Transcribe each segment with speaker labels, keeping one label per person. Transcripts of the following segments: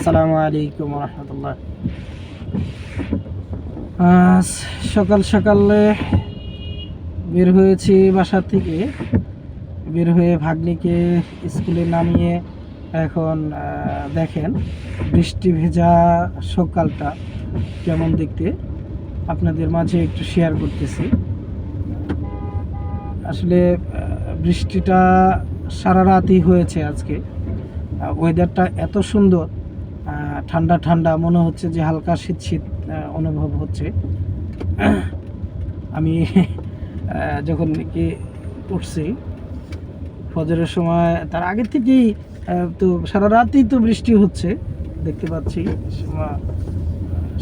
Speaker 1: আসসালামু আলাইকুম রহমতুল্লাহ। সকাল সকালে বের হয়েছি বাসা থেকে, বের হয়ে ভাগ্নিকে স্কুলে নামিয়ে এখন দেখেন বৃষ্টি ভেজা সকালটা কেমন দেখতে আপনাদের মাঝে একটু শেয়ার করতেছি। আসলে বৃষ্টিটা সারা রাতই হয়েছে আজকে। ওয়েদারটা এত সুন্দর, ঠান্ডা ঠান্ডা মনে হচ্ছে যে হালকা শীত শীত অনুভব হচ্ছে। আমি যখন কি উঠছি ফজরের সময়, তার আগের থেকেই তো সারা রাতই তো বৃষ্টি হচ্ছে, দেখতে পাচ্ছি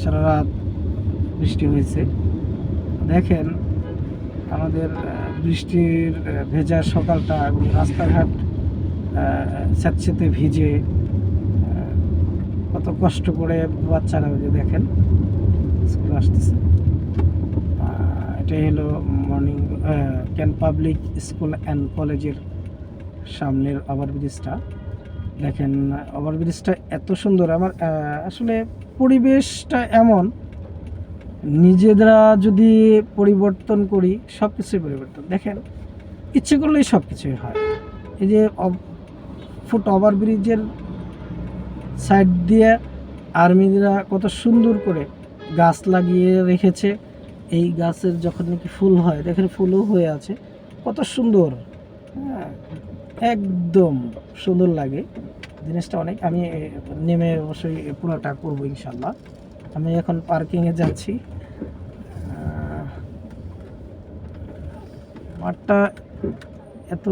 Speaker 1: সারা রাত বৃষ্টি হয়েছে। দেখেন আমাদের বৃষ্টির ভেজা সকালটা এবং রাস্তাঘাট স্যাঁতস্যাঁতে ভিজে, কত কষ্ট করে বাচ্চারা যে দেখেন স্কুলে আসতেছে। এটাই হলো morning can public school and কলেজের সামনের ওভারব্রিজটা। দেখেন ওভারব্রিজটা এত সুন্দর। আমার আসলে পরিবেশটা এমন, নিজেরা যদি পরিবর্তন করি সব কিছুই পরিবর্তন। দেখেন ইচ্ছে করলেই সব কিছুই হয়। এই যে ফুট ওভারব্রিজের সাইড দিয়ে আর্মিরা কত সুন্দর করে গাছ লাগিয়ে রেখেছে। এই গাছের যখন নাকি ফুল হয়, দেখেন ফুলও হয়ে আছে, কত সুন্দর। হ্যাঁ, একদম সুন্দর লাগে জিনিসটা অনেক। আমি নেমে অবশ্যই পুরোটা করবো ইনশাল্লাহ। আমি এখন পার্কিংয়ে যাচ্ছি। মাঠটা এত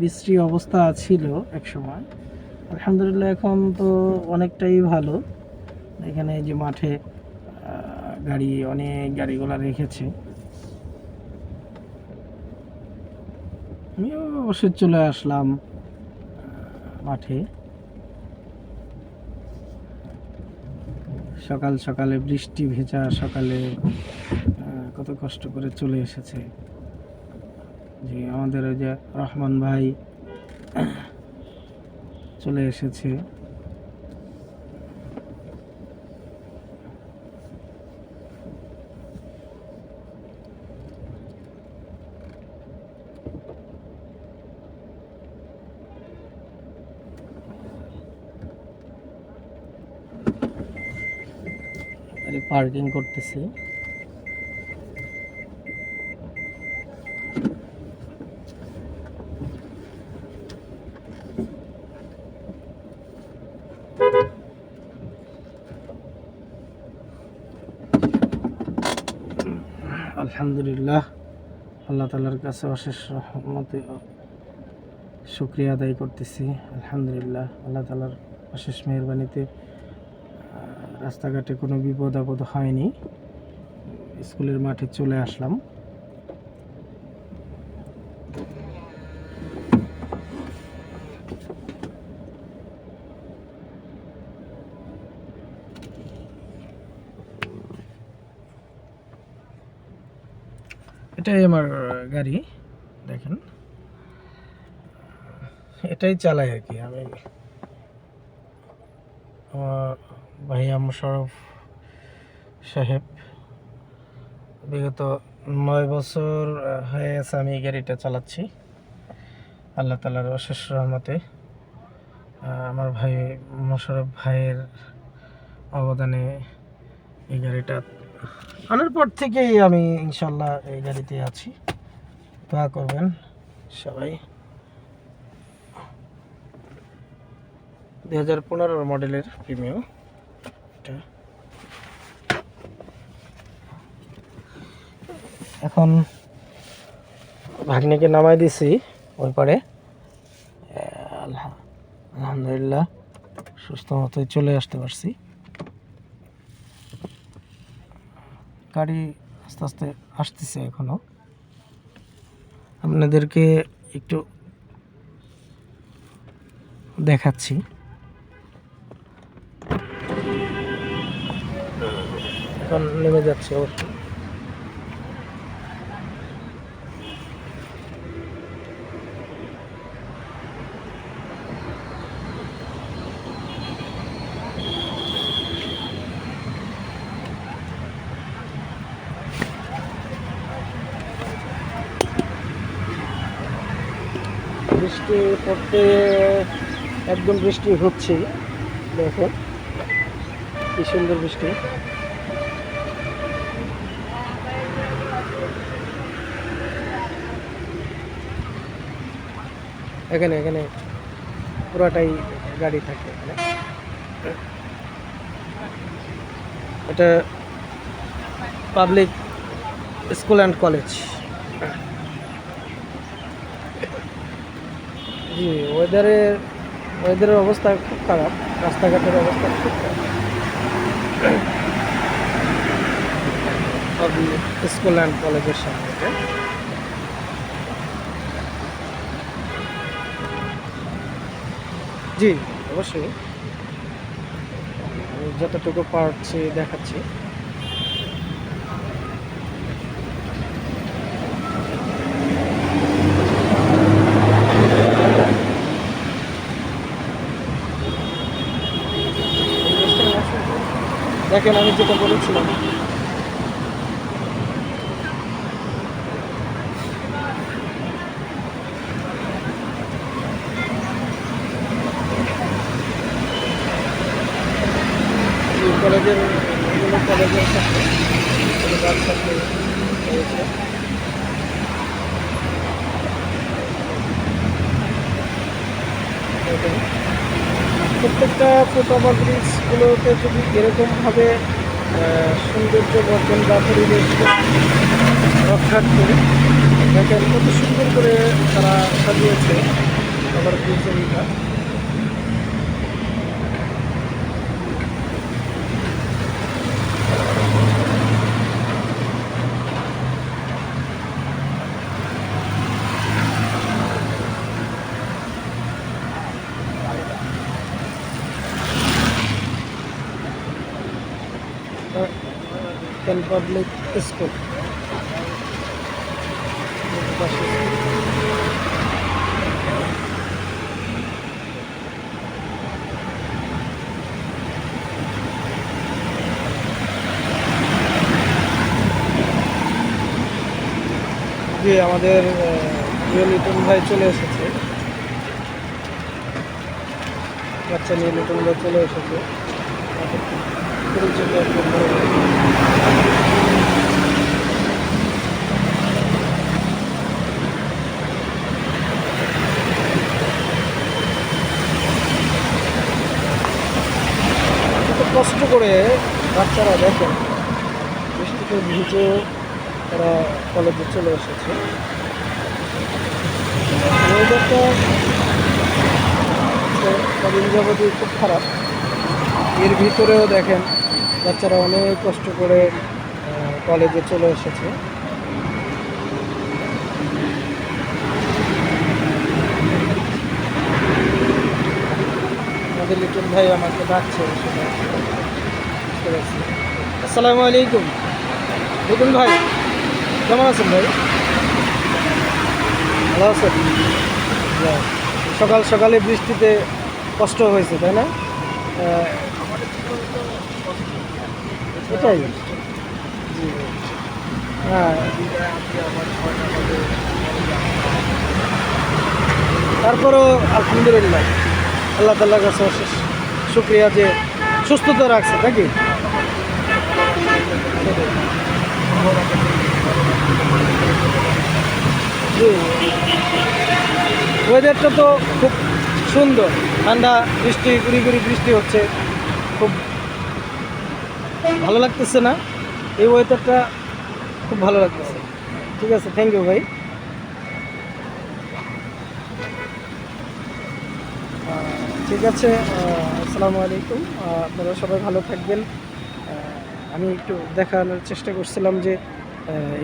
Speaker 1: বিশ্রী অবস্থা ছিল এক সময়, আলহামদুলিল্লাহ এখন তো অনেকটাই ভালো। এখানে যে মাঠে অনেক গাড়িগুলো রেখেছে। আমিও অবশ্যই চলে আসলাম মাঠে। সকাল সকালে বৃষ্টি ভেজা সকালে কত কষ্ট করে চলে এসেছে যে আমাদের ওই যে রহমান ভাই চলে এসেছে। পার্কিং করতেছি। আলহামদুলিল্লাহ, আল্লাহ তাআলার কাছে অশেষ রহমতে শুকরিয়া আদায় করতেছি। আলহামদুলিল্লাহ, আল্লাহ তাআলার অশেষ মেহেরবানিতে রাস্তাঘাটে কোনো বিপদ আপদ হয়নি। স্কুলের মাঠে চলে আসলাম। এটাই আমার গাড়ি, দেখেন এটাই চালাই আর কি। আমি আমার ভাইয়া মোশাররফ সাহেব, বিগত 9 বছর হয়ে গেছে আমি এই গাড়িটা চালাচ্ছি। আল্লাহ তাআলার অশেষ রহমতে আমার ভাই মোশাররফ ভাইয়ের অবদানে এই গাড়িটা আনার পর থেকেই আমি ইনশাল্লাহ এই গাড়িতে আছি। দোয়া করবেন সবাই। 2015 মডেলের প্রিমিও এটা। এখন ভাগ্নিকে নামাই দিছি ওই পারে। আলহামদুলিল্লাহ সুস্থ মতোই চলে আসতে পারছি। গাড়ি আস্তে আস্তে আসতেছে, এখনো আপনাদেরকে একটু দেখাচ্ছি। এখন নেমে যাচ্ছে অবশ্য। পড়তে একদম বৃষ্টি হচ্ছেই। দেখেন কি সুন্দর বৃষ্টি। এখানে এখানে পুরাটাই গাড়ি থাকে এখানে। এটা পাবলিক স্কুল অ্যান্ড কলেজ। জি, ওয়েদারের অবস্থা খুব খারাপ, রাস্তাঘাটের অবস্থা খুব খারাপ। পাবলিক স্কুল অ্যান্ড কলেজের সামনে এটা। জি অবশ্যই, আমি যতটুকু পারছি দেখাচ্ছি। দেখেন আমি যেটা বলেছিলাম, কলেজের কলেজের সাথে বাচ্চাকে রয়েছে। প্রত্যেকটা ফুটওভার ব্রিজগুলোতে যদি এরকমভাবে সৌন্দর্য বর্ধন বা পরিবেশ রক্ষার্থে দেখেন কত সুন্দর করে তারা সাজিয়েছে ওভার ব্রিজটা। পাবলিক স্কুল যে আমাদের প্রিয় লিটন ভাই চলে এসেছে, বাচ্চা নিয়ে লিটন ভাই চলে এসেছে। পরিচিত একজন বড় ভাই। কত কষ্ট করে বাচ্চারা দেখেন বৃষ্টিতে ভিজে তারা কলেজে চলে এসেছে। ওয়েদারটা কদিন যাবতই খুব খারাপ, এর ভিতরেও দেখেন বাচ্চারা অনেক কষ্ট করে কলেজে চলে এসেছে। আমাদের লিটন ভাই আমাকে ডাকছে, সেটা বুঝতে পারছি। আসসালামু আলাইকুম লিটন ভাই, কেমন আছেন ভাই? ভালো আছেন? সকাল সকালে বৃষ্টিতে কষ্ট হয়েছে তাই না? এটাই, জি হ্যাঁ। তারপরও আলহামদুলিল্লাহ আল্লাহ তাআলার কাছে অশেষ শুকরিয়া যে সুস্থতা রাখছে নাকি। জি, ওয়েদারটা তো খুব সুন্দর, ঠান্ডা, বৃষ্টি গুড়ি গুড়ি বৃষ্টি হচ্ছে, খুব ভালো লাগতেছে না? এই ওয়েদারটা খুব ভালো লাগতেছে। ঠিক আছে, থ্যাংক ইউ ভাই। ঠিক আছে, আসসালামু আলাইকুম। আপনারা সবাই ভালো থাকবেন। আমি একটু দেখানোর চেষ্টা করছিলাম যে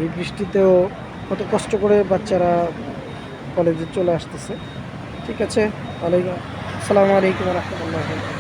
Speaker 1: এই বৃষ্টিতেও কত কষ্ট করে বাচ্চারা কলেজে চলে আসতেছে। ঠিক আছে, আসসালামু আলাইকুম ওয়া রাহমাতুল্লাহি।